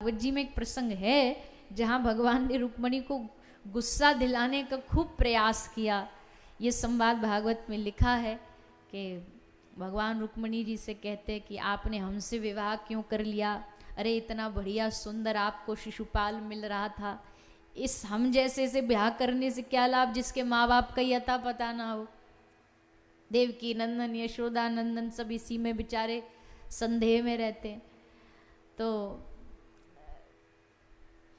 भागवत जी में एक प्रसंग है जहाँ भगवान ने रुक्मणी को गुस्सा दिलाने का खूब प्रयास किया। ये संवाद भागवत में लिखा है कि भगवान रुक्मणी जी से कहते हैं कि आपने हमसे विवाह क्यों कर लिया, अरे इतना बढ़िया सुंदर आपको शिशुपाल मिल रहा था, इस हम जैसे से ब्याह करने से क्या लाभ जिसके माँ बाप का ही अता पता ना हो। देवकी नंदन यशोदा नंदन सब इसी में बेचारे संदेह में रहते हैं। तो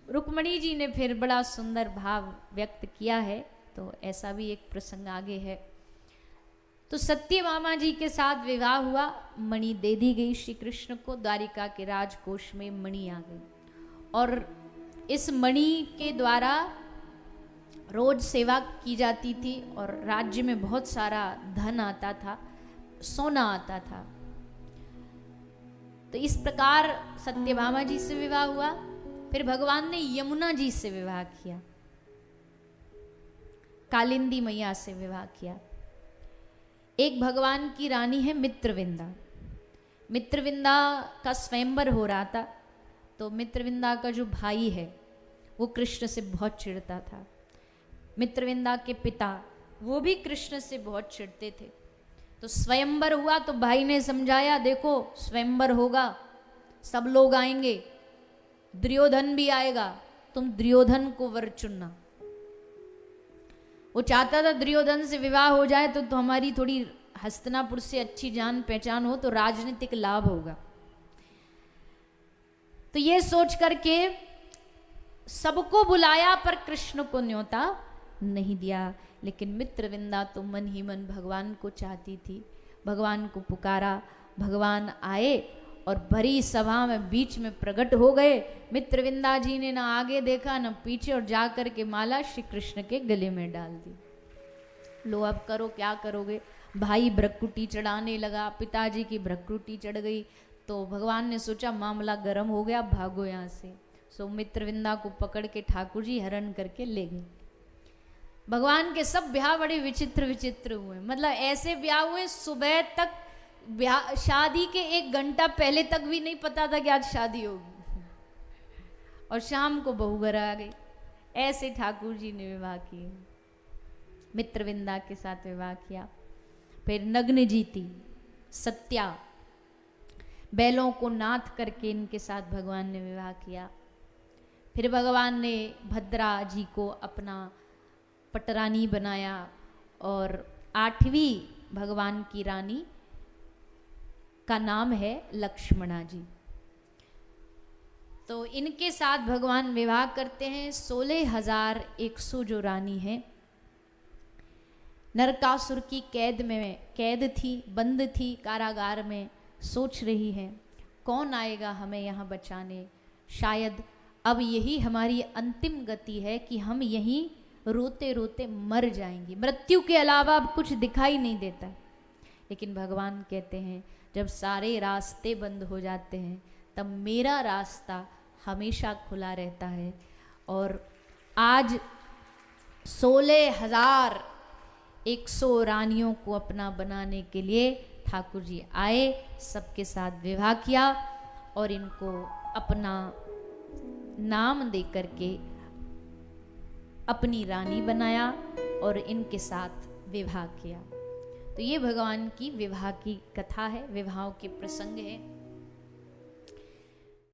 रुक्मणी जी ने फिर बड़ा सुंदर भाव व्यक्त किया है, तो ऐसा भी एक प्रसंग आगे है। तो सत्यभामा जी के साथ विवाह हुआ, मणि दे दी गई श्री कृष्ण को, द्वारिका के राजकोष में मणि आ गई और इस मणि के द्वारा रोज सेवा की जाती थी और राज्य में बहुत सारा धन आता था, सोना आता था। तो इस प्रकार सत्यभामा जी से विवाह हुआ। फिर भगवान ने यमुना जी से विवाह किया, कालिंदी मैया से विवाह किया। एक भगवान की रानी है मित्रविंदा। मित्रविंदा का स्वयंवर हो रहा था, तो मित्रविंदा का जो भाई है वो कृष्ण से बहुत चिढ़ता था। मित्रविंदा के पिता वो भी कृष्ण से बहुत चिढ़ते थे। तो स्वयंवर हुआ तो भाई ने समझाया, देखो स्वयंवर होगा, सब लोग आएंगे, दुर्योधन भी आएगा, तुम दुर्योधन को वर चुनना। वो चाहता था दुर्योधन से विवाह हो जाए तो हमारी थोड़ी हस्तिनापुर से अच्छी जान पहचान हो, तो राजनीतिक लाभ होगा। तो ये सोच करके सबको बुलाया पर कृष्ण को न्योता नहीं दिया। लेकिन मित्रविंदा तो मन ही मन भगवान को चाहती थी, भगवान को पुकारा, भगवान आए और भरी सभा में बीच में प्रकट हो गए। मित्रविंदा जी ने ना आगे देखा ना पीछे और जाकर के माला श्री कृष्ण के गले में डाल दी। लो अब करो क्या करोगे। भाई भ्रकुटी चढ़ाने लगा, पिताजी की भ्रकुटी चढ़ गई, तो भगवान ने सोचा मामला गर्म हो गया, भागो यहाँ से। सो मित्रविंदा को पकड़ के ठाकुर जी हरण करके ले गए। भगवान के सब ब्याह बड़े विचित्र विचित्र हुए, मतलब ऐसे ब्याह हुए सुबह तक, ब्याह शादी के 1 घंटा पहले तक भी नहीं पता था कि आज शादी होगी और शाम को बहू घर आ गई। ऐसे ठाकुर जी ने विवाह किए, मित्रविंदा के साथ विवाह किया। फिर नग्न जीती सत्या, बैलों को नाथ करके इनके साथ भगवान ने विवाह किया। फिर भगवान ने भद्रा जी को अपना पटरानी बनाया और 8वीं भगवान की रानी का नाम है लक्ष्मणा जी। तो इनके साथ भगवान विवाह करते हैं। 16,100 जो रानी है, नरकासुर की कैद थी, बंद थी कारागार में, सोच रही है कौन आएगा हमें यहाँ बचाने। शायद अब यही हमारी अंतिम गति है कि हम यहीं रोते रोते मर जाएंगे, मृत्यु के अलावा अब कुछ दिखाई नहीं देता। लेकिन भगवान कहते हैं जब सारे रास्ते बंद हो जाते हैं तब मेरा रास्ता हमेशा खुला रहता है। और आज 16,100 रानियों को अपना बनाने के लिए ठाकुर जी आए, सबके साथ विवाह किया और इनको अपना नाम दे करके अपनी रानी बनाया और इनके साथ विवाह किया। तो ये भगवान की विवाह की कथा है, विवाहों के प्रसंग है।